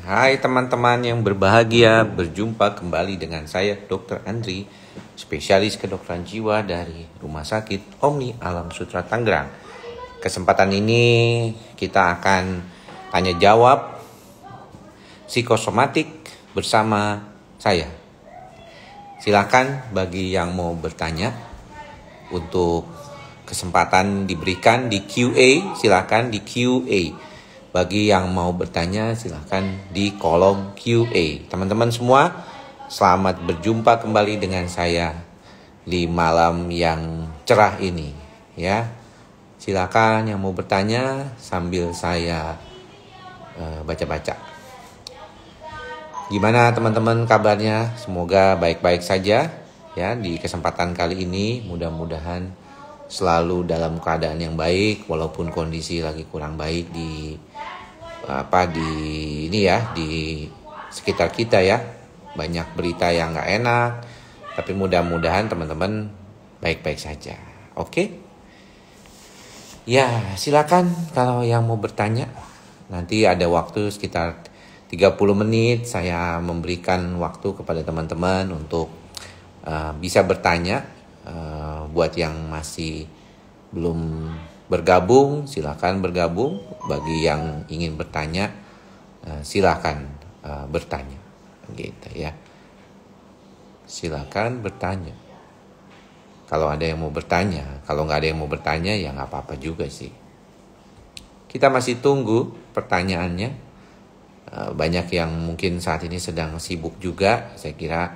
Hai teman-teman yang berbahagia, berjumpa kembali dengan saya Dr. Andri, spesialis kedokteran jiwa dari Rumah Sakit Omni Alam Sutera Tangerang. Kesempatan ini kita akan tanya jawab psikosomatik bersama saya. Silakan bagi yang mau bertanya, untuk kesempatan diberikan di QA, silakan di QA. Bagi yang mau bertanya silahkan di kolom QA. Teman-teman semua, selamat berjumpa kembali dengan saya di malam yang cerah ini, ya. Silakan yang mau bertanya sambil saya baca-baca. Gimana teman-teman kabarnya? Semoga baik-baik saja ya di kesempatan kali ini. Mudah-mudahan selalu dalam keadaan yang baik walaupun kondisi lagi kurang baik di sekitar kita ya. Banyak berita yang nggak enak, tapi mudah-mudahan teman-teman baik-baik saja. Oke? Ya, silakan kalau yang mau bertanya. Nanti ada waktu sekitar 30 menit saya memberikan waktu kepada teman-teman untuk bisa bertanya. Buat yang masih belum bergabung, silakan bergabung. Bagi yang ingin bertanya, silakan bertanya, gitu ya. Silakan bertanya. Kalau ada yang mau bertanya, kalau nggak ada yang mau bertanya ya nggak apa-apa juga sih. Kita masih tunggu pertanyaannya. Banyak yang mungkin saat ini sedang sibuk juga, saya kira.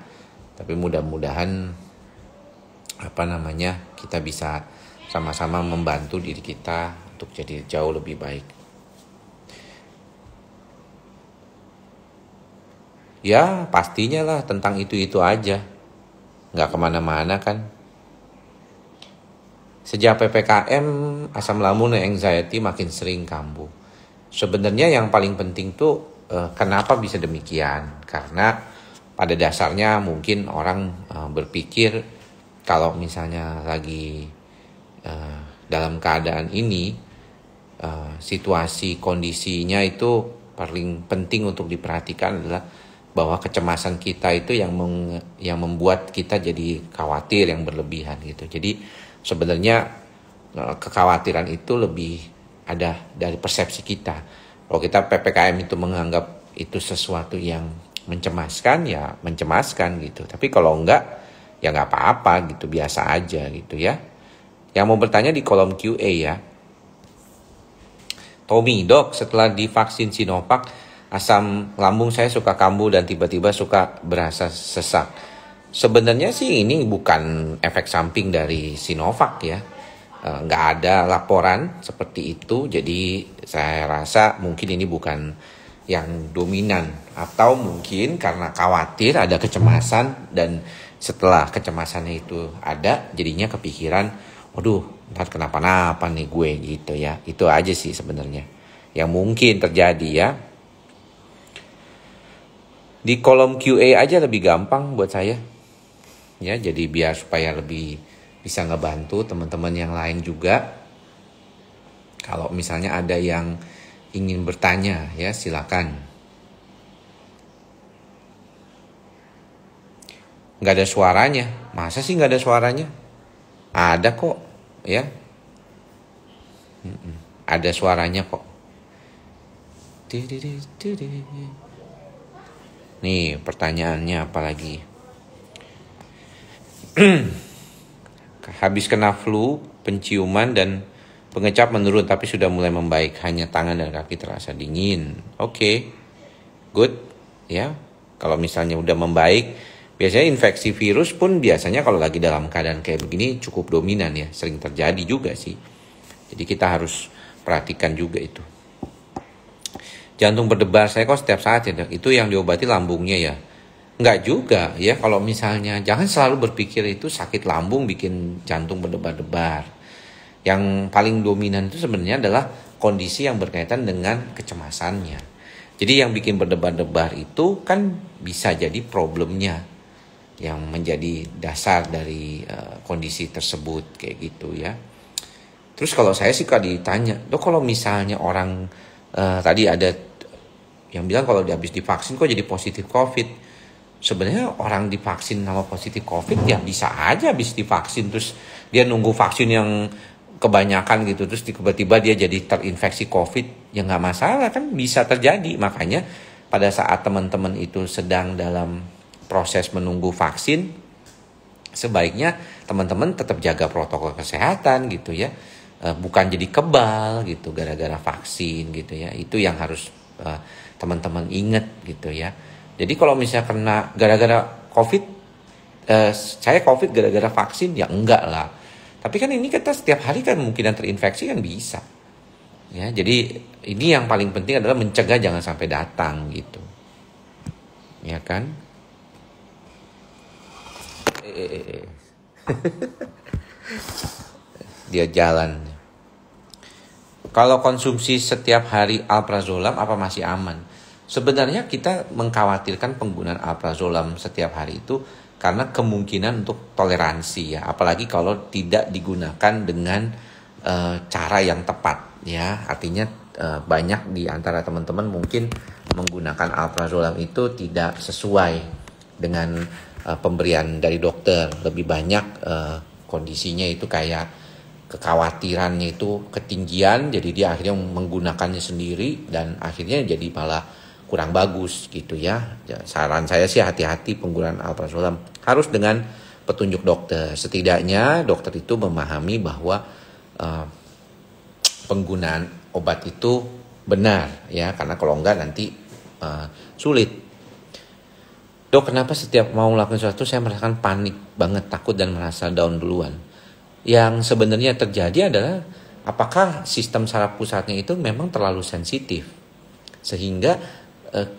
Tapi mudah-mudahan kita bisa sama-sama membantu diri kita untuk jadi jauh lebih baik. Ya pastinya lah tentang itu-itu aja, nggak kemana-mana kan. Sejak PPKM, asam lambung dan anxiety makin sering kambuh. Sebenarnya yang paling penting tuh kenapa bisa demikian? Karena pada dasarnya mungkin orang berpikir kalau misalnya lagi dalam keadaan ini, situasi kondisinya itu paling penting untuk diperhatikan adalah bahwa kecemasan kita itu yang membuat kita jadi khawatir yang berlebihan gitu. Jadi sebenarnya kekhawatiran itu lebih ada dari persepsi kita. Kalau kita PPKM itu menganggap itu sesuatu yang mencemaskan, ya mencemaskan gitu. Tapi kalau enggak, ya nggak apa-apa gitu, biasa aja gitu ya. Yang mau bertanya di kolom QA ya. Tommy, dok, setelah divaksin Sinovac, asam lambung saya suka kambuh dan tiba-tiba suka berasa sesak. Sebenarnya sih ini bukan efek samping dari Sinovac ya. Nggak ada laporan seperti itu. Jadi saya rasa mungkin ini bukan yang dominan. Atau mungkin karena khawatir ada kecemasan dan setelah kecemasannya itu ada, jadinya kepikiran, waduh, ntar kenapa-napa nih gue gitu ya. Itu aja sih sebenarnya yang mungkin terjadi ya. Di kolom QA aja lebih gampang buat saya. Ya, jadi biar supaya lebih bisa ngebantu teman-teman yang lain juga. Kalau misalnya ada yang ingin bertanya ya, silakan. Nggak ada suaranya. Masa sih nggak ada suaranya? Ada kok ya. Ada suaranya kok. Nih pertanyaannya apa lagi? Habis kena flu, penciuman dan pengecap menurun tapi sudah mulai membaik. Hanya tangan dan kaki terasa dingin. Oke. Good ya. Kalau misalnya udah membaik, biasanya infeksi virus pun biasanya kalau lagi dalam keadaan kayak begini cukup dominan ya. Sering terjadi juga sih. Jadi kita harus perhatikan juga itu. Jantung berdebar saya kok setiap saat ya. Itu yang diobati lambungnya ya. Enggak juga ya. Kalau misalnya jangan selalu berpikir itu sakit lambung bikin jantung berdebar-debar. Yang paling dominan itu sebenarnya adalah kondisi yang berkaitan dengan kecemasannya. Jadi yang bikin berdebar-debar itu kan bisa jadi problemnya yang menjadi dasar dari kondisi tersebut kayak gitu ya. Terus kalau saya sih kalau ditanya, dok kalau misalnya orang tadi ada yang bilang kalau dia habis divaksin kok jadi positif COVID. Sebenarnya orang divaksin sama positif COVID ya bisa aja habis divaksin terus dia nunggu vaksin yang kebanyakan gitu terus tiba-tiba dia jadi terinfeksi COVID, ya nggak masalah kan, bisa terjadi. Makanya pada saat teman-teman itu sedang dalam proses menunggu vaksin, sebaiknya teman-teman tetap jaga protokol kesehatan gitu ya, bukan jadi kebal gitu gara-gara vaksin gitu ya. Itu yang harus teman-teman ingat gitu ya. Jadi kalau misalnya kena gara-gara COVID, saya COVID gara-gara vaksin, ya enggak lah. Tapi kan ini kita setiap hari kan kemungkinan terinfeksi kan bisa. Ya, jadi ini yang paling penting adalah mencegah jangan sampai datang gitu. Ya kan? Dia jalan. Kalau konsumsi setiap hari alprazolam apa masih aman? Sebenarnya kita mengkhawatirkan penggunaan alprazolam setiap hari itu karena kemungkinan untuk toleransi ya, apalagi kalau tidak digunakan dengan cara yang tepat ya. Artinya banyak di antara teman-teman mungkin menggunakan alprazolam itu tidak sesuai dengan pemberian dari dokter. Lebih banyak kondisinya itu kayak kekhawatirannya itu ketinggian, jadi dia akhirnya menggunakannya sendiri dan akhirnya jadi malah kurang bagus gitu ya. Saran saya sih hati-hati penggunaan alprazolam, harus dengan petunjuk dokter. Setidaknya dokter itu memahami bahwa penggunaan obat itu benar ya, karena kalau enggak nanti sulit. Dok, kenapa setiap mau melakukan sesuatu saya merasakan panik banget, takut dan merasa down duluan? Yang sebenarnya terjadi adalah apakah sistem saraf pusatnya itu memang terlalu sensitif sehingga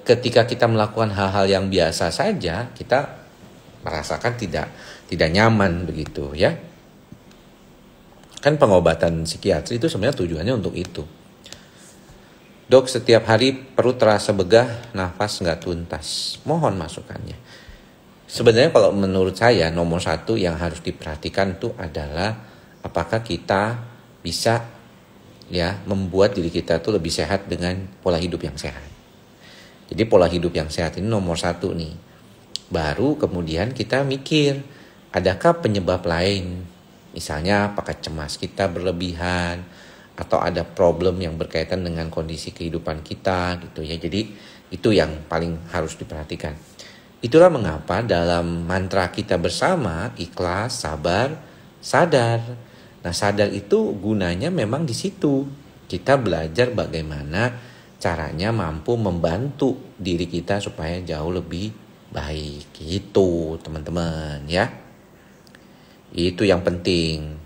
ketika kita melakukan hal-hal yang biasa saja kita merasakan tidak nyaman begitu ya. Kan pengobatan psikiatri itu sebenarnya tujuannya untuk itu. Dok, setiap hari perut terasa begah, nafas nggak tuntas. Mohon masukannya. Sebenarnya kalau menurut saya nomor satu yang harus diperhatikan itu adalah apakah kita bisa ya membuat diri kita tuh lebih sehat dengan pola hidup yang sehat. Jadi pola hidup yang sehat ini nomor satu nih. Baru kemudian kita mikir, adakah penyebab lain? Misalnya apakah cemas kita berlebihan, atau ada problem yang berkaitan dengan kondisi kehidupan kita gitu ya. Jadi itu yang paling harus diperhatikan. Itulah mengapa dalam mantra kita bersama, ikhlas, sabar, sadar. Nah, sadar itu gunanya memang di situ. Kita belajar bagaimana caranya mampu membantu diri kita supaya jauh lebih baik. Gitu teman-teman ya. Itu yang penting.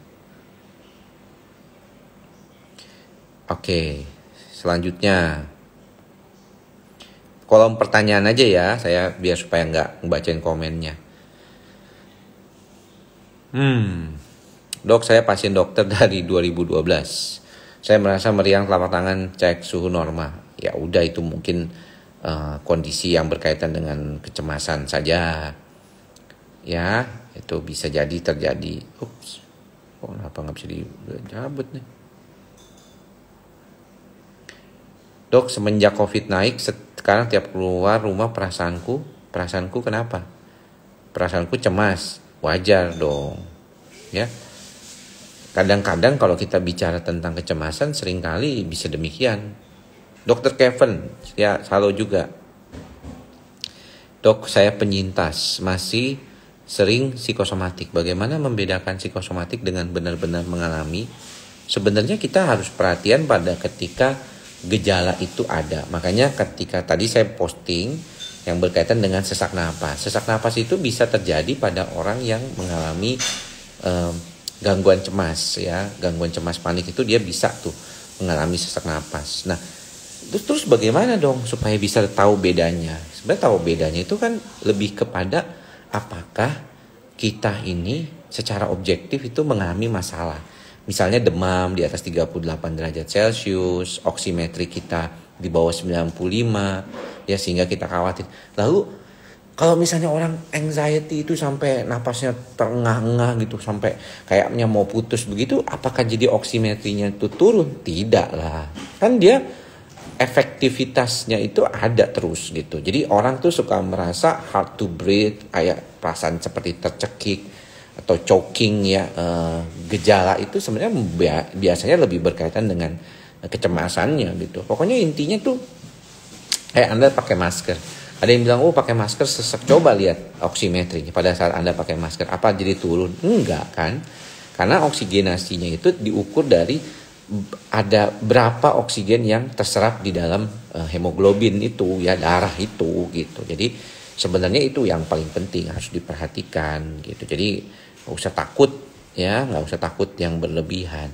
Oke, selanjutnya kolom pertanyaan aja ya, saya biar supaya nggak ngebacain komennya. Dok, saya pasien dokter dari 2012. Saya merasa meriang telapak tangan, cek suhu normal. Ya udah, itu mungkin kondisi yang berkaitan dengan kecemasan saja. Ya, itu bisa jadi terjadi. Ups, kenapa nggak bisa dicabut nih? Dok, semenjak COVID naik, sekarang tiap keluar rumah perasaanku kenapa? Perasaanku cemas, wajar dong. Ya, kadang-kadang kalau kita bicara tentang kecemasan, seringkali bisa demikian. Dr. Kevin, ya halo juga. Dok, saya penyintas, masih sering psikosomatik. Bagaimana membedakan psikosomatik dengan benar-benar mengalami? Sebenarnya kita harus perhatian pada ketika gejala itu ada. Makanya ketika tadi saya posting yang berkaitan dengan sesak napas. Sesak napas itu bisa terjadi pada orang yang mengalami gangguan cemas ya. Gangguan cemas panik itu dia bisa tuh mengalami sesak napas. Nah, terus bagaimana dong supaya bisa tahu bedanya? Sebenarnya tahu bedanya itu kan lebih kepada apakah kita ini secara objektif itu mengalami masalah. Misalnya demam di atas 38 derajat Celcius, oksimetri kita di bawah 95, ya sehingga kita khawatir. Lalu kalau misalnya orang anxiety itu sampai napasnya terengah-engah gitu, sampai kayaknya mau putus begitu, apakah jadi oksimetrinya itu turun? Tidak lah. Kan dia efektivitasnya itu ada terus gitu. Jadi orang tuh suka merasa hard to breathe, kayak perasaan seperti tercekik atau choking ya. Gejala itu sebenarnya biasanya lebih berkaitan dengan kecemasannya gitu. Pokoknya intinya tuh Anda pakai masker. Ada yang bilang, pakai masker sesek. Coba lihat oksimetrinya pada saat Anda pakai masker. Apa jadi turun? Enggak kan? Karena oksigenasinya itu diukur dari ada berapa oksigen yang terserap di dalam hemoglobin itu, ya, darah itu gitu. Jadi sebenarnya itu yang paling penting, harus diperhatikan gitu. Jadi nggak usah takut ya, nggak usah takut yang berlebihan.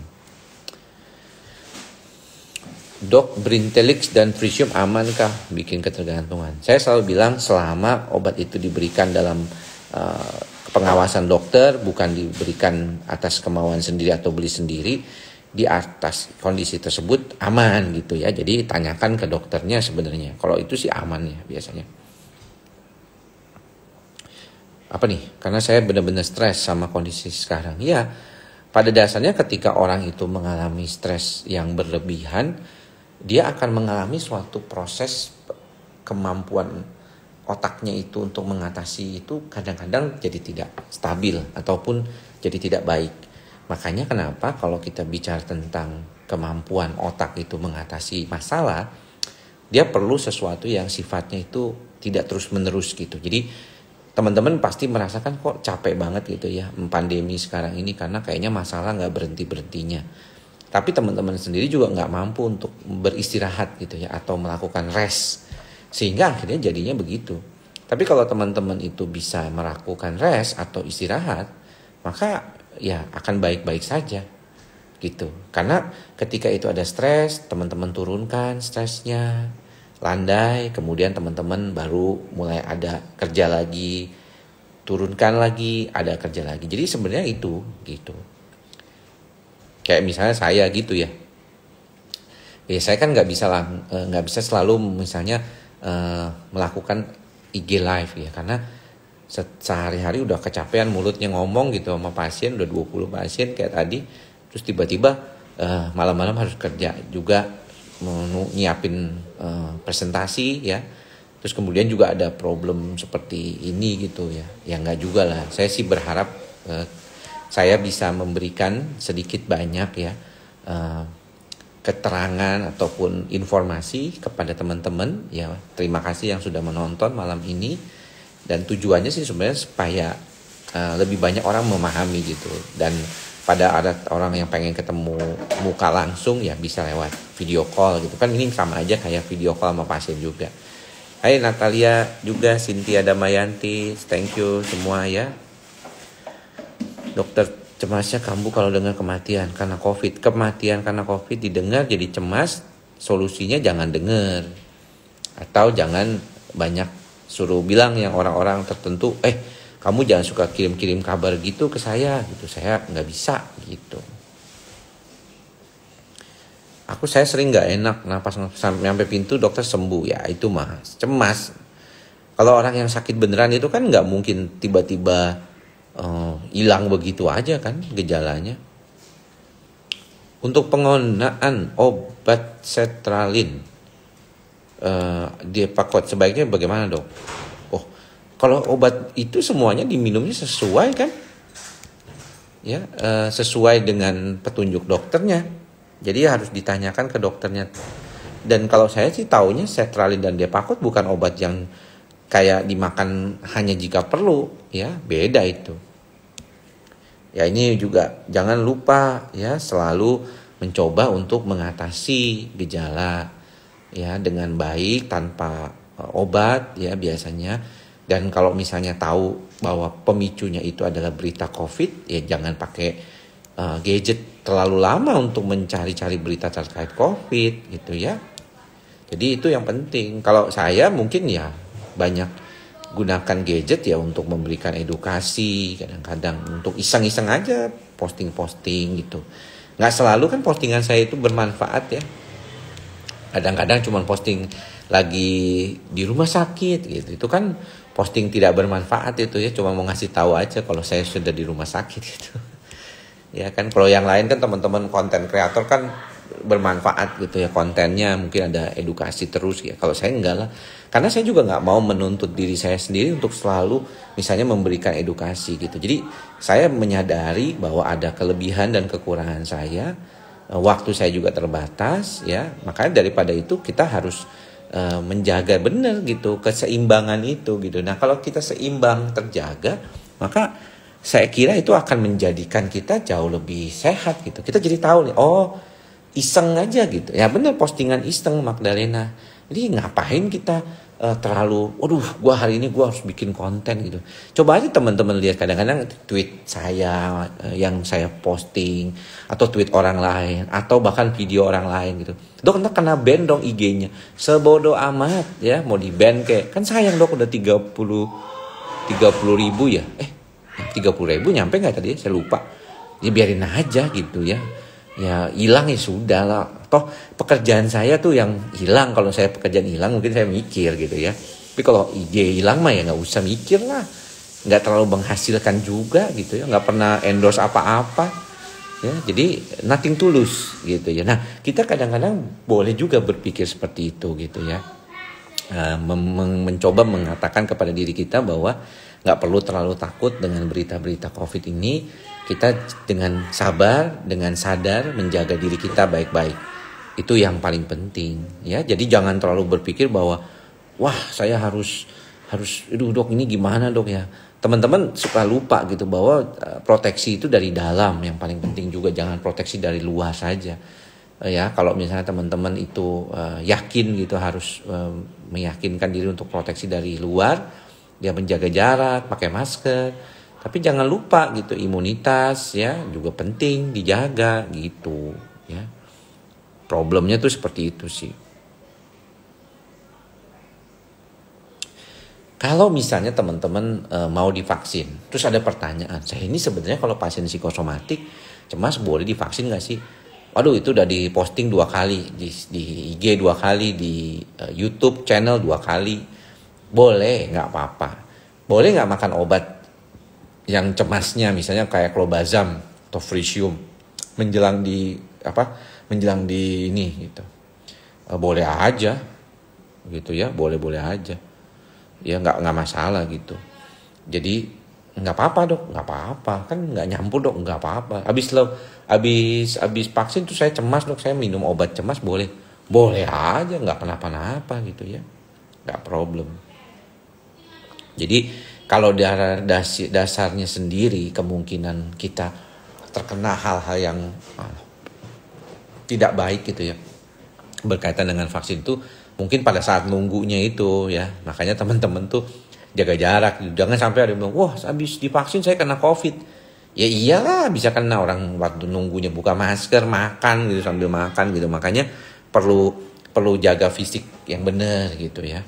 Dok, Brintelix dan Frisium amankah bikin ketergantungan? Saya selalu bilang selama obat itu diberikan dalam pengawasan dokter, bukan diberikan atas kemauan sendiri atau beli sendiri, di atas kondisi tersebut aman gitu ya. Jadi tanyakan ke dokternya sebenarnya. Kalau itu sih aman ya biasanya. Apa nih? Karena saya benar-benar stres sama kondisi sekarang. Ya, pada dasarnya ketika orang itu mengalami stres yang berlebihan, dia akan mengalami suatu proses kemampuan otaknya itu untuk mengatasi itu kadang-kadang jadi tidak stabil ataupun jadi tidak baik. Makanya kenapa kalau kita bicara tentang kemampuan otak itu mengatasi masalah, dia perlu sesuatu yang sifatnya itu tidak terus-menerus gitu. Jadi teman-teman pasti merasakan kok capek banget gitu ya pandemi sekarang ini, karena kayaknya masalah nggak berhenti-berhentinya. Tapi teman-teman sendiri juga nggak mampu untuk beristirahat gitu ya, atau melakukan rest, sehingga akhirnya jadinya begitu. Tapi kalau teman-teman itu bisa melakukan rest atau istirahat, maka ya akan baik-baik saja gitu. Karena ketika itu ada stres, teman-teman turunkan stresnya, landai, kemudian teman-teman baru mulai ada kerja lagi, turunkan lagi, ada kerja lagi. Jadi sebenarnya itu gitu. Kayak misalnya saya gitu ya. Saya kan nggak bisa selalu misalnya melakukan IG live ya, karena sehari-hari udah kecapean mulutnya ngomong gitu sama pasien, udah 20 pasien kayak tadi, terus tiba-tiba malam-malam harus kerja juga, nyiapin presentasi ya, terus kemudian juga ada problem seperti ini gitu ya. Ya nggak juga lah, saya sih berharap saya bisa memberikan sedikit banyak ya keterangan ataupun informasi kepada teman-teman ya. Terima kasih yang sudah menonton malam ini, dan tujuannya sih sebenarnya supaya lebih banyak orang memahami gitu, dan pada ada orang yang pengen ketemu muka langsung ya bisa lewat video call gitu kan. Ini sama aja kayak video call sama pasien juga. Hai Natalia juga, Cynthia Damayanti, thank you semua ya. Dokter, cemasnya kambuh kalau dengar kematian karena COVID. Kematian karena COVID didengar jadi cemas, solusinya jangan dengar. Atau jangan banyak suruh bilang yang orang-orang tertentu, kamu jangan suka kirim-kirim kabar gitu ke saya gitu. Saya nggak bisa gitu. Saya sering nggak enak, napas sampai pintu dokter sembuh, ya itu mah cemas. Kalau orang yang sakit beneran itu kan nggak mungkin tiba-tiba hilang begitu aja kan gejalanya. Untuk penggunaan obat sertralin Diepakot sebaiknya bagaimana dok? Kalau obat itu semuanya diminumnya sesuai kan? Ya, sesuai dengan petunjuk dokternya. Jadi harus ditanyakan ke dokternya. Dan kalau saya sih taunya sertralin dan Diepakot bukan obat yang kayak dimakan hanya jika perlu, ya beda itu. Ya ini juga jangan lupa ya selalu mencoba untuk mengatasi gejala ya dengan baik tanpa obat ya biasanya. Dan kalau misalnya tahu bahwa pemicunya itu adalah berita COVID, ya jangan pakai gadget terlalu lama untuk mencari-cari berita terkait COVID gitu ya. Jadi itu yang penting. Kalau saya mungkin ya banyak gunakan gadget ya untuk memberikan edukasi, kadang-kadang untuk iseng-iseng aja posting-posting gitu. Nggak selalu kan postingan saya itu bermanfaat ya. Kadang-kadang cuma posting lagi di rumah sakit gitu. Itu kan posting tidak bermanfaat itu ya, cuma mau ngasih tahu aja kalau saya sudah di rumah sakit gitu. Ya kan, kalau yang lain kan teman-teman konten kreator kan bermanfaat gitu ya, kontennya mungkin ada edukasi terus ya. Kalau saya enggak lah, karena saya juga nggak mau menuntut diri saya sendiri untuk selalu misalnya memberikan edukasi gitu. Jadi saya menyadari bahwa ada kelebihan dan kekurangan saya, waktu saya juga terbatas ya, makanya daripada itu kita harus menjaga benar gitu keseimbangan itu gitu. Nah kalau kita seimbang terjaga, maka saya kira itu akan menjadikan kita jauh lebih sehat gitu. Kita jadi tahu nih, oh iseng aja gitu. Ya benar, postingan iseng Magdalena. Jadi ngapain kita terlalu, waduh gua hari ini gua harus bikin konten gitu. Coba aja teman-teman lihat kadang-kadang tweet saya yang saya posting, atau tweet orang lain, atau bahkan video orang lain gitu. Dok entah kena ban dong IG-nya. Sebodoh amat ya, mau di ban kayak, kan sayang dok udah 30 ribu ya. 30 ribu nyampe nggak tadi ya? Saya lupa. Ya biarin aja gitu ya. Ya hilang ya sudah lah. Toh pekerjaan saya tuh yang hilang. Kalau saya pekerjaan hilang mungkin saya mikir gitu ya. Tapi kalau IG hilang mah ya nggak usah mikir lah. Nggak terlalu menghasilkan juga gitu ya. Nggak pernah endorse apa-apa. Ya, jadi nothing tulus gitu ya. Nah kita kadang-kadang boleh juga berpikir seperti itu gitu ya. Mencoba mengatakan kepada diri kita bahwa nggak perlu terlalu takut dengan berita-berita COVID ini. Kita dengan sabar, dengan sadar menjaga diri kita baik-baik. Itu yang paling penting ya. Jadi jangan terlalu berpikir bahwa wah saya harus dok ini gimana dok ya. Teman-teman suka lupa gitu bahwa proteksi itu dari dalam yang paling penting juga. Jangan proteksi dari luar saja. Ya kalau misalnya teman-teman itu yakin gitu harus meyakinkan diri untuk proteksi dari luar, dia menjaga jarak, pakai masker. Tapi jangan lupa gitu imunitas ya juga penting dijaga gitu ya. Problemnya tuh seperti itu sih. Kalau misalnya teman-teman mau divaksin, terus ada pertanyaan, saya ini sebenarnya kalau pasien psikosomatik cemas boleh divaksin nggak sih? Waduh itu udah diposting 2 kali di IG 2 kali, di YouTube channel 2 kali. Boleh, nggak apa-apa. Boleh nggak makan obat yang cemasnya misalnya kayak clobazam atau frisium menjelang di ini gitu. Boleh aja gitu ya, boleh aja ya, nggak masalah gitu. Jadi nggak apa-apa dok, nggak apa-apa kan, nggak nyampur dok, nggak apa-apa. Habis vaksin tuh saya cemas dok, saya minum obat cemas boleh aja, nggak kenapa-napa gitu ya, nggak problem. Jadi kalau dasarnya sendiri kemungkinan kita terkena hal-hal yang tidak baik gitu ya berkaitan dengan vaksin itu mungkin pada saat nunggunya itu ya. Makanya teman-teman tuh jaga jarak. Jangan sampai ada yang bilang, wah habis divaksin saya kena COVID. Ya iyalah bisa kena, orang waktu nunggunya buka masker, makan gitu sambil makan gitu. Makanya perlu jaga fisik yang benar gitu ya.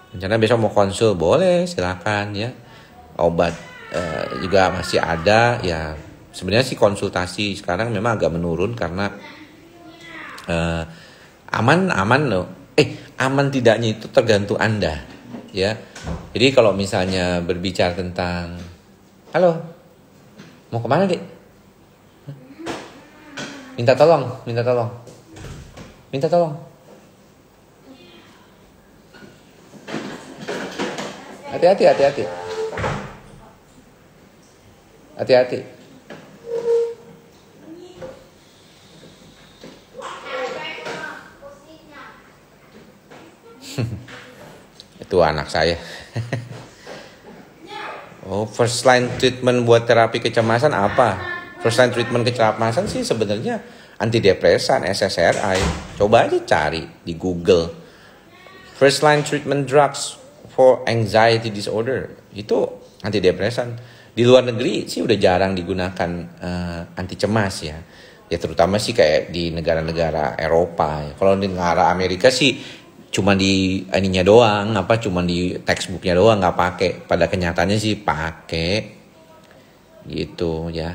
Rencana besok mau konsul, boleh silakan ya. Obat juga masih ada ya. Sebenarnya sih konsultasi sekarang memang agak menurun karena aman loh. Aman tidaknya itu tergantung Anda ya. Jadi kalau misalnya berbicara tentang, halo, mau kemana dek? Minta tolong. Hati-hati. Itu anak saya. Oh, first line treatment buat terapi kecemasan apa? First line treatment kecemasan sih sebenarnya antidepresan, SSRI. Coba aja cari di Google. First line treatment drugs for anxiety disorder. Itu antidepresan. Di luar negeri sih udah jarang digunakan anti cemas ya. Ya terutama sih kayak di negara-negara Eropa ya. Kalau di negara Amerika sih cuma di ininya doang, cuma di textbooknya doang, nggak pakai. Pada kenyataannya sih pakai gitu ya.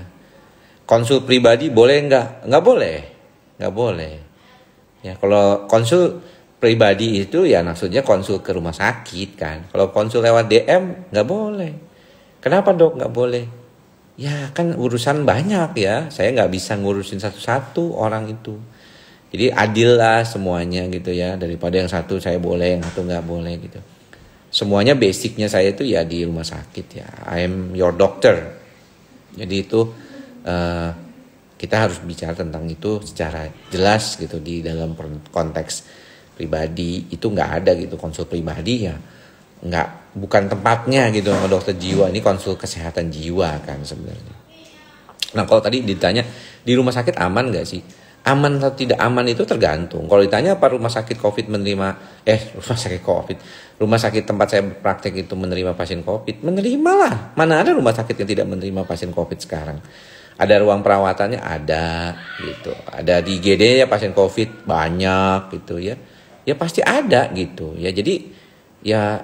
Konsul pribadi boleh nggak boleh ya. Kalau konsul pribadi itu ya maksudnya konsul ke rumah sakit kan. Kalau konsul lewat DM nggak boleh. Kenapa dok nggak boleh? Ya kan urusan banyak ya, saya nggak bisa ngurusin satu-satu orang itu. Jadi adil lah semuanya gitu ya, daripada yang satu saya boleh, yang satu nggak boleh gitu. Semuanya basicnya saya itu ya di rumah sakit ya. I am your doctor. Jadi itu kita harus bicara tentang itu secara jelas gitu di dalam konteks pribadi. Itu nggak ada gitu konsul pribadi ya, nggak, bukan tempatnya gitu sama dokter jiwa. Ini konsul kesehatan jiwa kan sebenarnya. Nah kalau tadi ditanya di rumah sakit aman nggak sih? Aman atau tidak aman itu tergantung. Kalau ditanya apa rumah sakit COVID rumah sakit tempat saya praktek itu menerima pasien COVID, menerima lah. Mana ada rumah sakit yang tidak menerima pasien COVID sekarang? Ada ruang perawatannya, ada gitu. Ada di IGD ya pasien COVID banyak gitu ya. Ya pasti ada gitu ya. Jadi ya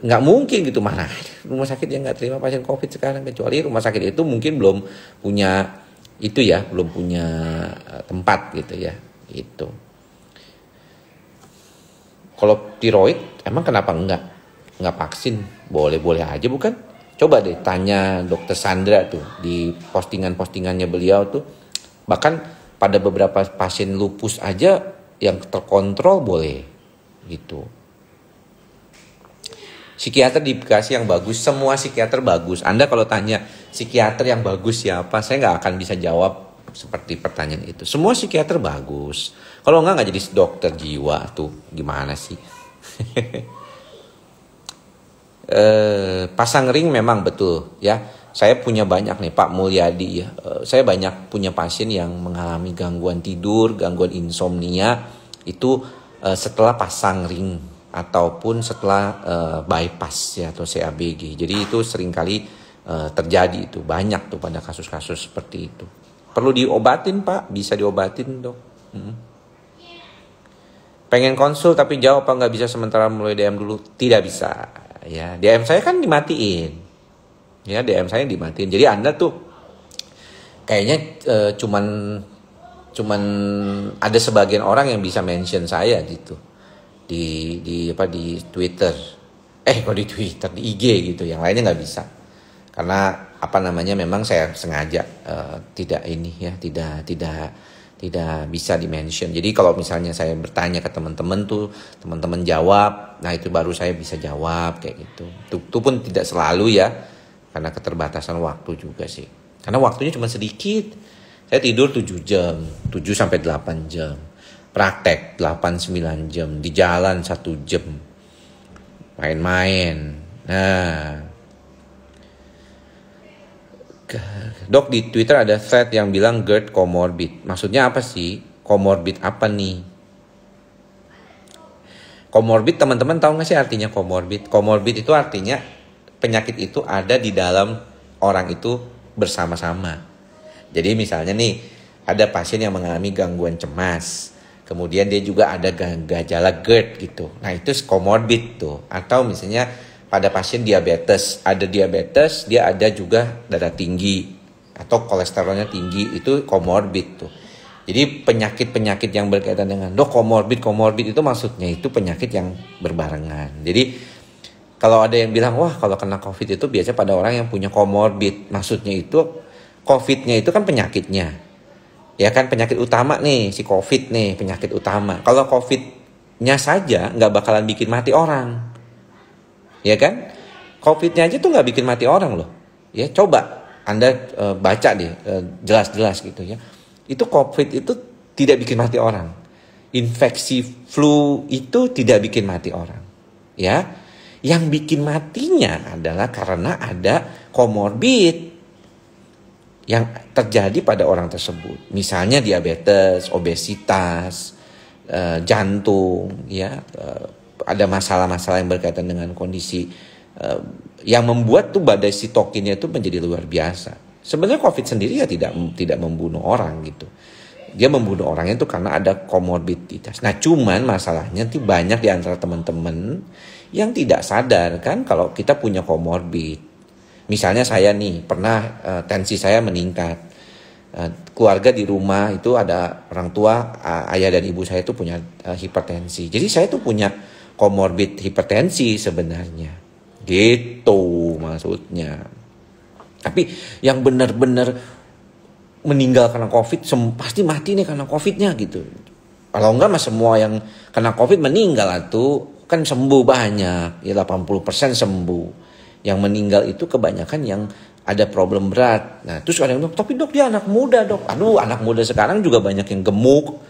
nggak mungkin gitu, mana rumah sakit yang nggak terima pasien COVID sekarang, kecuali rumah sakit itu mungkin belum punya itu ya, belum punya tempat gitu ya itu. Kalau tiroid emang kenapa nggak vaksin? Boleh-boleh aja bukan? Coba deh tanya dokter Sandra tuh di postingannya beliau tuh, bahkan pada beberapa pasien lupus aja yang terkontrol boleh gitu. Psikiater dikasih yang bagus, semua psikiater bagus. Anda kalau tanya psikiater yang bagus siapa, saya nggak akan bisa jawab seperti pertanyaan itu. Semua psikiater bagus. Kalau nggak jadi dokter jiwa tuh gimana sih? Pasang ring memang betul ya. Saya punya banyak nih Pak Mulyadi ya. Saya banyak punya pasien yang mengalami gangguan tidur, gangguan insomnia itu setelah pasang ring ataupun setelah bypass ya atau CABG. Jadi itu seringkali terjadi itu, banyak tuh pada kasus-kasus seperti itu. Perlu diobatin Pak, bisa diobatin dok. Pengen konsul tapi jawab apa nggak bisa sementara mulai DM dulu, tidak bisa. Ya DM saya kan dimatiin, ya DM saya dimatiin. Jadi Anda tuh kayaknya cuman ada sebagian orang yang bisa mention saya gitu. Di Twitter, kok di Twitter, di IG gitu, yang lainnya nggak bisa, karena memang saya sengaja tidak bisa di-mention. Jadi kalau misalnya saya bertanya ke teman-teman tuh, teman-teman jawab, nah itu baru saya bisa jawab kayak gitu. Itu pun tidak selalu ya, karena keterbatasan waktu juga sih, karena waktunya cuma sedikit. Saya tidur 7 jam, 7-8 jam. Praktek 8-9 jam, di jalan 1 jam, main-main. Nah, dok di Twitter ada thread yang bilang GERD comorbid. Maksudnya apa sih? Comorbid apa nih? Comorbid teman-teman tahu nggak sih artinya comorbid? Comorbid itu artinya penyakit itu ada di dalam orang itu bersama-sama. Jadi misalnya nih, ada pasien yang mengalami gangguan cemas. Kemudian dia juga ada gejala GERD gitu. Nah itu comorbid tuh. Atau misalnya pada pasien diabetes, dia ada juga darah tinggi atau kolesterolnya tinggi, itu comorbid tuh. Jadi penyakit-penyakit yang berkaitan dengan comorbid itu maksudnya itu penyakit yang berbarengan. Jadi kalau ada yang bilang wah kalau kena COVID itu biasanya pada orang yang punya comorbid, maksudnya itu COVID-nya itu kan penyakitnya. Ya kan penyakit utama nih, si COVID nih penyakit utama. Kalau COVID-nya saja nggak bakalan bikin mati orang. Ya kan? COVID-nya aja tuh nggak bikin mati orang loh. Ya coba Anda baca deh jelas-jelas gitu ya. Itu COVID itu tidak bikin mati orang. Infeksi flu itu tidak bikin mati orang. Ya. Yang bikin matinya adalah karena ada comorbid yang terjadi pada orang tersebut. Misalnya diabetes, obesitas, jantung, ya, ada masalah-masalah yang berkaitan dengan kondisi yang membuat tuh badai sitokinnya itu menjadi luar biasa. Sebenarnya COVID sendiri ya tidak membunuh orang gitu. Dia membunuh orang itu karena ada komorbiditas. Nah, cuman masalahnya tuh banyak di antara teman-teman yang tidak sadar kan kalau kita punya komorbid. Misalnya saya nih pernah tensi saya meningkat, keluarga di rumah itu ada orang tua, ayah dan ibu saya itu punya hipertensi. Jadi saya tuh punya komorbid hipertensi sebenarnya, gitu maksudnya. Tapi yang benar-benar meninggal karena COVID pasti mati nih karena COVID-nya gitu. Kalau enggak mah semua yang kena COVID meninggal tuh kan sembuh banyak, ya 80% sembuh. Yang meninggal itu kebanyakan yang ada problem berat. Nah terus ada yang bilang, tapi dok dia anak muda dok. Aduh anak muda sekarang juga banyak yang gemuk.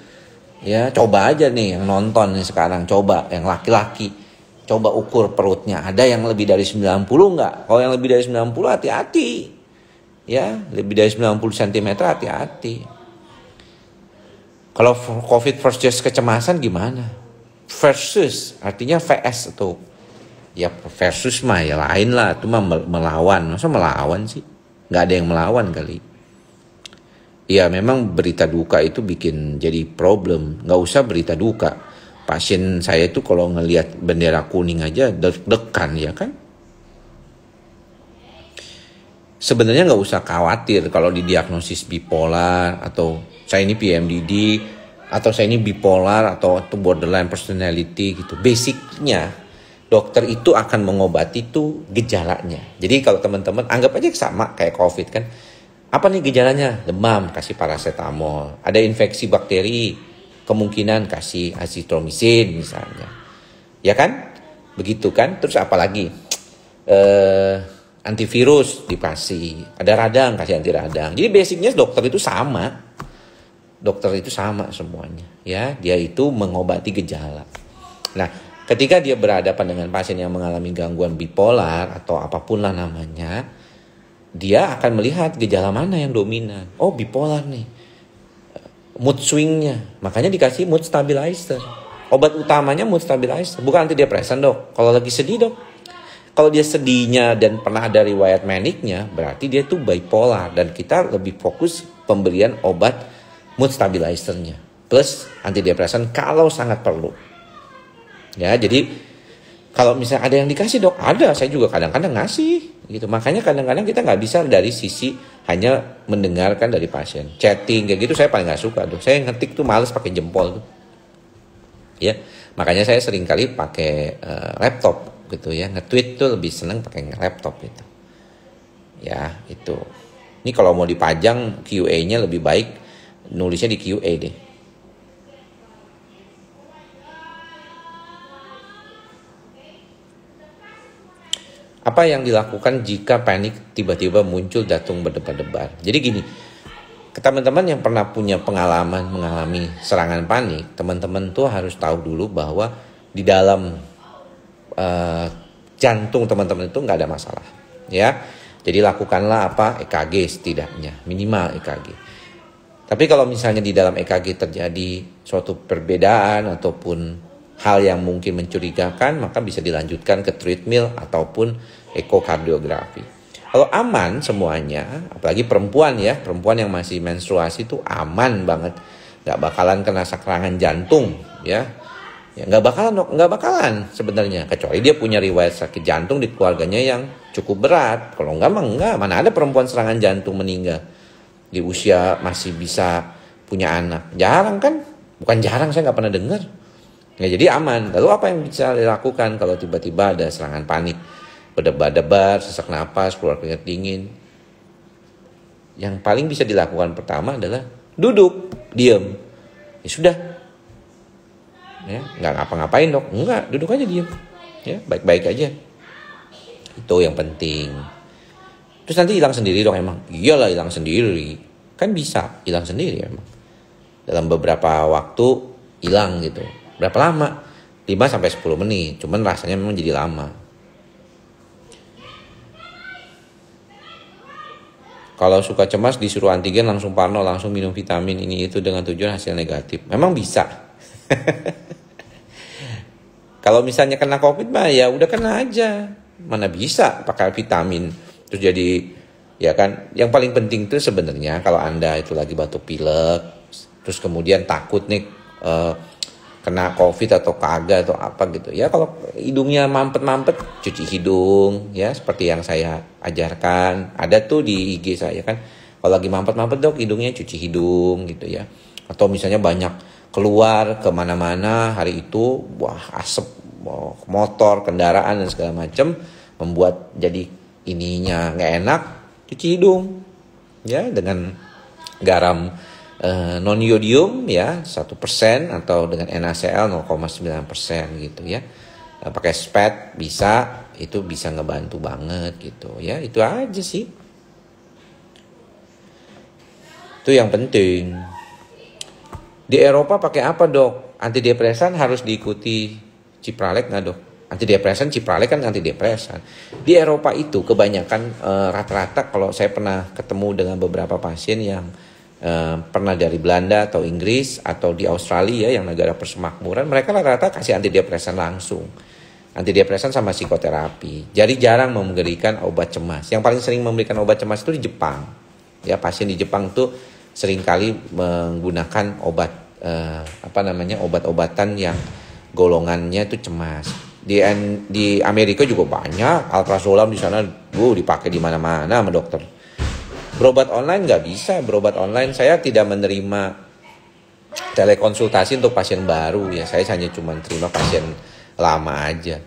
Ya coba aja nih yang nonton nih sekarang, coba yang laki-laki. Coba ukur perutnya, ada yang lebih dari 90 enggak? Kalau yang lebih dari 90 hati-hati. Ya lebih dari 90 cm hati-hati. Kalau COVID versus kecemasan gimana? Versus artinya VS tuh. Ya versus mah ya lain lah, itu mah melawan. Masa melawan sih? Nggak ada yang melawan kali. Ya memang berita duka itu bikin jadi problem. Nggak usah berita duka. Pasien saya itu kalau ngelihat bendera kuning aja deg-degan ya kan. Sebenarnya nggak usah khawatir kalau didiagnosis bipolar atau saya ini PMDD atau saya ini bipolar atau borderline personality gitu. Basicnya dokter itu akan mengobati tuh gejalanya. Jadi kalau teman-teman anggap aja sama kayak COVID kan. Apa nih gejalanya? Demam, kasih paracetamol. Ada infeksi bakteri, kemungkinan kasih azitromisin misalnya. Ya kan? Begitu kan? Terus apa lagi? Antivirus dikasih. Ada radang, kasih anti radang. Jadi basicnya dokter itu sama. Dokter itu sama semuanya. Ya, dia itu mengobati gejala. Nah, ketika dia berhadapan dengan pasien yang mengalami gangguan bipolar atau apapun lah namanya, dia akan melihat gejala mana yang dominan. Oh bipolar nih, mood swingnya, makanya dikasih mood stabilizer. Obat utamanya mood stabilizer, bukan antidepresan dok. Kalau lagi sedih dok, kalau dia sedihnya dan pernah ada riwayat maniknya, berarti dia tuh bipolar. Dan kita lebih fokus pemberian obat mood stabilizernya plus antidepresan kalau sangat perlu. Ya, jadi kalau misalnya ada yang dikasih dok, ada, saya juga kadang-kadang ngasih gitu. Makanya kadang-kadang kita nggak bisa dari sisi hanya mendengarkan dari pasien. Chatting kayak gitu saya paling nggak suka dok. Saya ngetik tuh males pakai jempol tuh. Ya, makanya saya sering kali pakai laptop gitu ya. Nge-tweet tuh lebih seneng pakai laptop gitu. Ya, itu. Ini kalau mau dipajang QA-nya lebih baik nulisnya di QA deh. Apa yang dilakukan jika panik tiba-tiba muncul jantung berdebar-debar? Jadi gini, ke teman-teman yang pernah punya pengalaman mengalami serangan panik, teman-teman tuh harus tahu dulu bahwa di dalam jantung teman-teman itu nggak ada masalah, ya. Jadi lakukanlah apa EKG setidaknya, minimal EKG. Tapi kalau misalnya di dalam EKG terjadi suatu perbedaan ataupun hal yang mungkin mencurigakan, maka bisa dilanjutkan ke treadmill ataupun ekokardiografi. Kalau aman semuanya, apalagi perempuan ya, perempuan yang masih menstruasi itu aman banget, nggak bakalan kena serangan jantung ya. Ya nggak bakalan sebenarnya, kecuali dia punya riwayat sakit jantung di keluarganya yang cukup berat. Kalau enggak mah enggak, mana ada perempuan serangan jantung meninggal di usia masih bisa punya anak. Jarang kan? Bukan jarang, saya nggak pernah dengar. Ya, jadi aman. Lalu apa yang bisa dilakukan kalau tiba-tiba ada serangan panik? Berdebar-debar, sesak napas, keluar keringat dingin. Yang paling bisa dilakukan pertama adalah duduk, diam. Ya sudah. Ya, nggak ngapa-ngapain dok. Enggak, duduk aja diam. Ya, baik-baik aja. Itu yang penting. Terus nanti hilang sendiri dong emang? Iyalah hilang sendiri. Kan bisa hilang sendiri emang. Dalam beberapa waktu hilang gitu. Berapa lama? 5-10 menit. Cuman rasanya memang jadi lama. Kalau suka cemas disuruh antigen langsung parno, langsung minum vitamin ini itu dengan tujuan hasil negatif. Memang bisa. Kalau misalnya kena COVID mah ya udah kena aja. Mana bisa pakai vitamin. Terus jadi ya kan. Yang paling penting tuh sebenarnya kalau Anda itu lagi batuk pilek. Terus kemudian takut nih kena COVID atau kagak atau apa gitu. Ya kalau hidungnya mampet-mampet, cuci hidung ya seperti yang saya ajarkan. Ada tuh di IG saya kan. Kalau lagi mampet-mampet dok hidungnya cuci hidung gitu ya. Atau misalnya banyak keluar kemana-mana hari itu, wah asap motor, kendaraan dan segala macam membuat jadi ininya nggak enak, cuci hidung ya dengan garam non yodium ya 1% atau dengan NaCl 0,9% gitu ya. Pakai SPAD bisa, itu bisa ngebantu banget gitu ya. Itu aja sih. Itu yang penting. Di Eropa pakai apa dok? Antidepresan harus diikuti Cipralex nggak dok? Antidepresan Cipralex kan antidepresan. Di Eropa itu kebanyakan rata-rata kalau saya pernah ketemu dengan beberapa pasien yang pernah dari Belanda atau Inggris atau di Australia yang negara persemakmuran, mereka rata-rata kasih antidepresan langsung. Antidepresan sama psikoterapi. Jadi jarang memberikan obat cemas. Yang paling sering memberikan obat cemas itu di Jepang. Ya, pasien di Jepang tuh seringkali menggunakan obat obat-obatan yang golongannya itu cemas. Di Amerika juga banyak alprazolam di sana, dipakai di mana-mana sama dokter. Berobat online nggak bisa. Berobat online saya tidak menerima telekonsultasi untuk pasien baru ya. Saya hanya cuma terima pasien lama aja.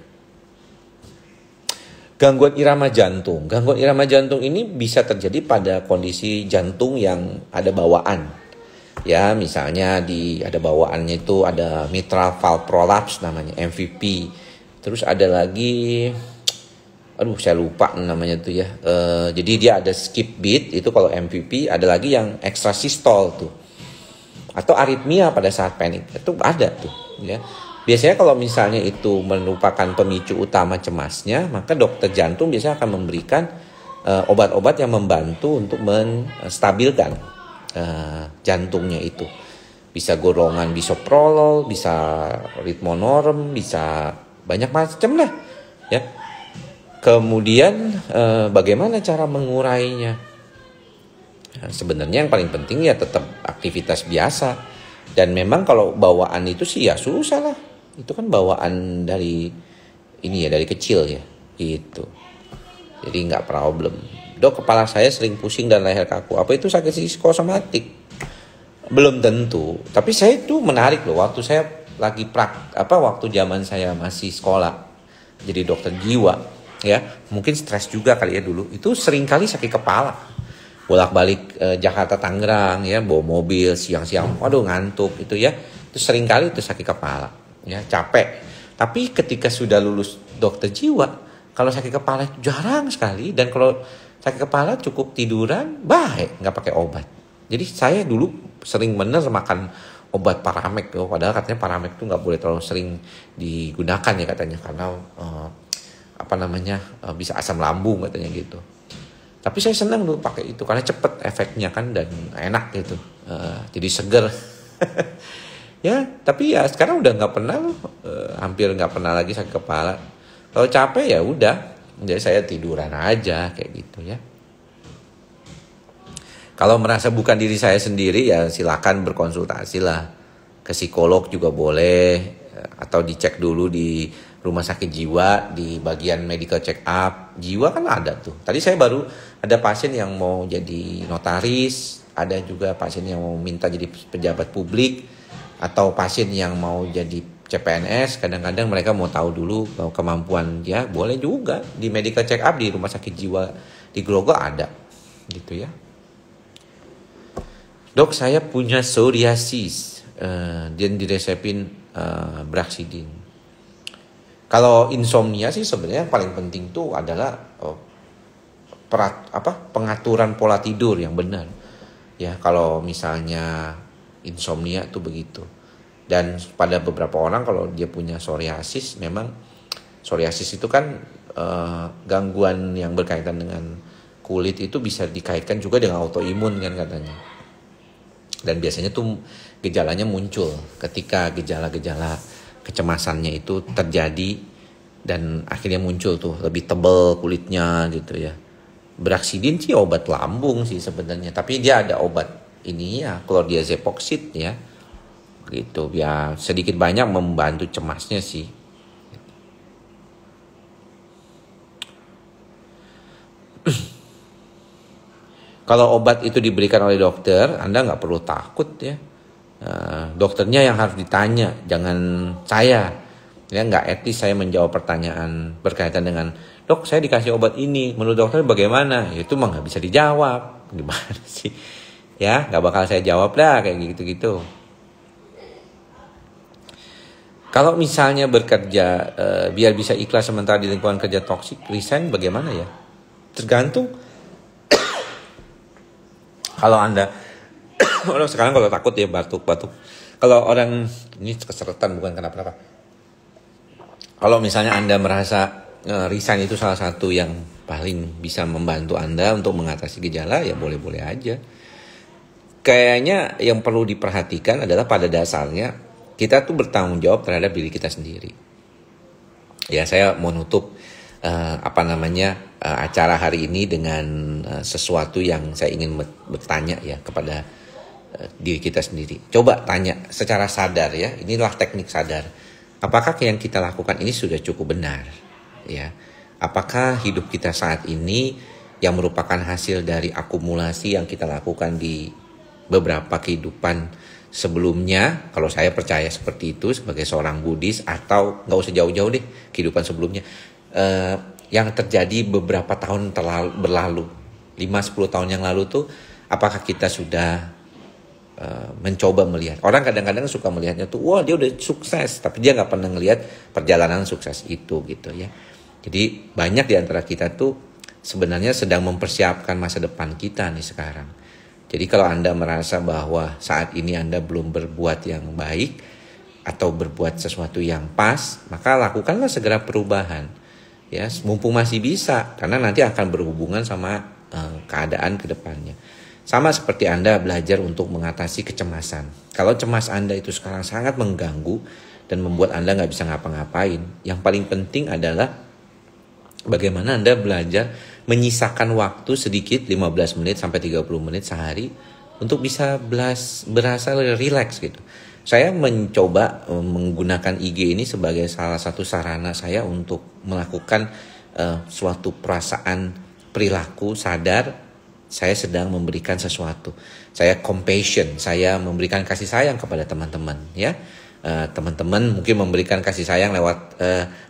Gangguan irama jantung. Gangguan irama jantung ini bisa terjadi pada kondisi jantung yang ada bawaan. Ya, misalnya ada bawaannya itu ada mitral valve prolapse namanya MVP. Terus ada lagi saya lupa namanya tuh ya. Jadi dia ada skip beat itu kalau MVP, ada lagi yang extra systole tuh. Atau aritmia pada saat panik. Itu ada tuh ya. Biasanya kalau misalnya itu merupakan pemicu utama cemasnya, maka dokter jantung biasanya akan memberikan obat-obat yang membantu untuk menstabilkan jantungnya itu. Bisa golongan bisoprolol, bisa ritmonorm, bisa banyak macam lah ya. Kemudian bagaimana cara mengurainya? Nah, sebenarnya yang paling penting ya tetap aktivitas biasa. Dan memang kalau bawaan itu sih ya susah lah. Itu kan bawaan dari dari kecil ya gitu. Jadi nggak problem. Dok, kepala saya sering pusing dan leher kaku. Apa itu sakit psikosomatik? Belum tentu. Tapi saya itu menarik loh. Waktu saya lagi waktu zaman saya masih sekolah jadi dokter jiwa. Ya, mungkin stres juga kali ya dulu. Itu sering kali sakit kepala. Bolak-balik Jakarta Tangerang ya, bawa mobil siang-siang. Waduh, ngantuk itu ya. Itu sering kali itu sakit kepala, ya, capek. Tapi ketika sudah lulus dokter jiwa, kalau sakit kepala itu jarang sekali, dan kalau sakit kepala cukup tiduran, baik, nggak pakai obat. Jadi saya dulu sering bener makan obat Paramek, padahal katanya Paramek itu nggak boleh terlalu sering digunakan ya katanya, karena bisa asam lambung katanya gitu. Tapi saya senang dulu pakai itu karena cepet efeknya kan dan enak gitu, jadi seger. Ya, tapi ya sekarang udah nggak pernah, hampir nggak pernah lagi sakit kepala. Kalau capek ya udah, jadi saya tiduran aja kayak gitu ya. Kalau merasa bukan diri saya sendiri ya silakan berkonsultasi lah ke psikolog juga boleh, atau dicek dulu di rumah sakit jiwa di bagian medical check up jiwa kan ada tuh. Tadi saya baru ada pasien yang mau jadi notaris, ada juga pasien yang mau minta jadi pejabat publik, atau pasien yang mau jadi CPNS. Kadang-kadang mereka mau tahu dulu kemampuan dia, boleh juga di medical check up di rumah sakit jiwa di Grogol ada gitu ya. Dok, saya punya psoriasis dan diresepin Braxidin. Kalau insomnia sih sebenarnya yang paling penting tuh adalah pengaturan pola tidur yang benar. Ya, kalau misalnya insomnia tuh begitu. Dan pada beberapa orang kalau dia punya psoriasis, memang psoriasis itu kan gangguan yang berkaitan dengan kulit itu bisa dikaitkan juga dengan autoimun kan katanya. Dan biasanya tuh gejalanya muncul ketika gejala-gejala kecemasannya itu terjadi dan akhirnya muncul tuh lebih tebal kulitnya gitu ya. Braxidin sih obat lambung sih sebenarnya, tapi dia ada obat ini ya, chlordiazepoksid ya. Gitu ya, sedikit banyak membantu cemasnya sih. Kalau obat itu diberikan oleh dokter, Anda nggak perlu takut ya. Dokternya yang harus ditanya, jangan saya. Ya, nggak etis saya menjawab pertanyaan berkaitan dengan, dok saya dikasih obat ini, menurut dokter bagaimana? Ya, itu mah nggak bisa dijawab. Gimana sih? Ya, nggak bakal saya jawab dah kayak gitu-gitu. Kalau misalnya bekerja biar bisa ikhlas sementara di lingkungan kerja toksik, resign bagaimana ya? Tergantung. Kalau Anda orang sekarang kalau takut ya batuk-batuk. Kalau orang ini keseretan bukan kenapa-napa. Kalau misalnya Anda merasa resign itu salah satu yang paling bisa membantu Anda untuk mengatasi gejala, ya boleh-boleh aja. Kayaknya yang perlu diperhatikan adalah pada dasarnya kita tuh bertanggung jawab terhadap diri kita sendiri. Ya, saya mau nutup acara hari ini dengan sesuatu yang saya ingin bertanya ya kepada diri kita sendiri. Coba tanya secara sadar ya, inilah teknik sadar. Apakah yang kita lakukan ini sudah cukup benar? Ya, apakah hidup kita saat ini yang merupakan hasil dari akumulasi yang kita lakukan di beberapa kehidupan sebelumnya? Kalau saya percaya seperti itu sebagai seorang Buddhis, atau nggak usah jauh-jauh deh kehidupan sebelumnya yang terjadi beberapa tahun berlalu, 5-10 tahun yang lalu tuh, apakah kita sudah mencoba melihat? Orang kadang-kadang suka melihatnya tuh, wah dia udah sukses, tapi dia nggak pernah ngelihat perjalanan sukses itu gitu ya. Jadi banyak di antara kita tuh sebenarnya sedang mempersiapkan masa depan kita nih sekarang. Jadi kalau Anda merasa bahwa saat ini Anda belum berbuat yang baik atau berbuat sesuatu yang pas, maka lakukanlah segera perubahan. Ya, mumpung masih bisa, karena nanti akan berhubungan sama keadaan ke depannya. Sama seperti Anda belajar untuk mengatasi kecemasan. Kalau cemas Anda itu sekarang sangat mengganggu dan membuat Anda nggak bisa ngapa-ngapain, yang paling penting adalah bagaimana Anda belajar menyisakan waktu sedikit 15 menit sampai 30 menit sehari untuk bisa berasa relax gitu. Saya mencoba menggunakan IG ini sebagai salah satu sarana saya untuk melakukan suatu perasaan perilaku sadar saya sedang memberikan sesuatu. Saya compassion, saya memberikan kasih sayang kepada teman-teman ya. Teman-teman mungkin memberikan kasih sayang lewat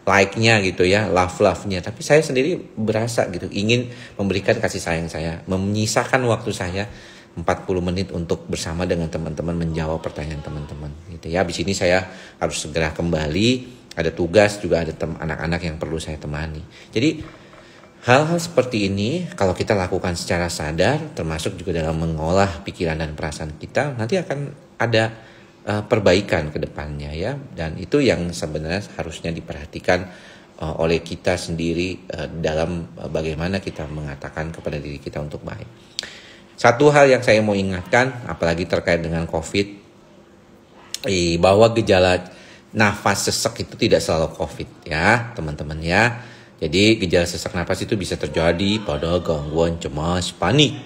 like-nya gitu ya, love-nya. Tapi saya sendiri berasa gitu, ingin memberikan kasih sayang saya, menyisakan waktu saya 40 menit untuk bersama dengan teman-teman menjawab pertanyaan teman-teman gitu ya. Habis ini saya harus segera kembali, ada tugas juga, ada anak-anak yang perlu saya temani. Jadi hal-hal seperti ini kalau kita lakukan secara sadar, termasuk juga dalam mengolah pikiran dan perasaan kita, nanti akan ada perbaikan ke depannya ya. Dan itu yang sebenarnya harusnya diperhatikan oleh kita sendiri dalam bagaimana kita mengatakan kepada diri kita untuk baik. Satu hal yang saya mau ingatkan, apalagi terkait dengan COVID, bahwa gejala nafas sesak itu tidak selalu COVID ya teman-teman ya. Jadi gejala sesak nafas itu bisa terjadi pada gangguan cemas panik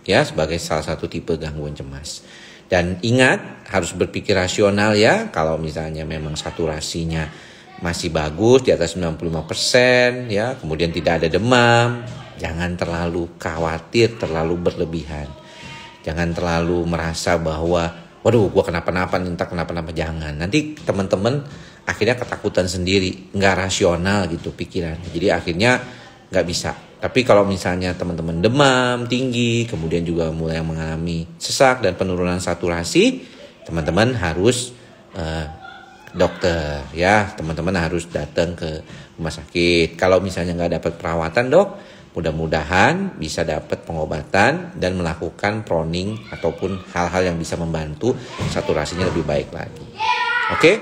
ya, sebagai salah satu tipe gangguan cemas. Dan ingat, harus berpikir rasional ya. Kalau misalnya memang saturasinya masih bagus di atas 95% ya, kemudian tidak ada demam, jangan terlalu khawatir, terlalu berlebihan. Jangan terlalu merasa bahwa waduh gue kenapa-napa, entah kenapa-napa, jangan. Nanti teman-teman akhirnya ketakutan sendiri, nggak rasional gitu pikiran. Jadi akhirnya nggak bisa. Tapi kalau misalnya teman-teman demam tinggi, kemudian juga mulai mengalami sesak dan penurunan saturasi, teman-teman harus dokter ya. Teman-teman harus datang ke rumah sakit. Kalau misalnya nggak dapat perawatan dok, mudah-mudahan bisa dapat pengobatan dan melakukan proning ataupun hal-hal yang bisa membantu saturasinya lebih baik lagi. Oke,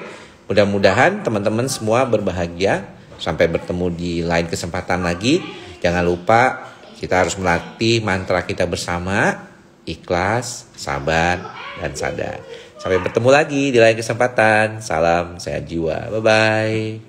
mudah-mudahan teman-teman semua berbahagia. Sampai bertemu di lain kesempatan lagi. Jangan lupa kita harus melatih mantra kita bersama, ikhlas, sabar, dan sadar. Sampai bertemu lagi di lain kesempatan. Salam sehat jiwa. Bye-bye.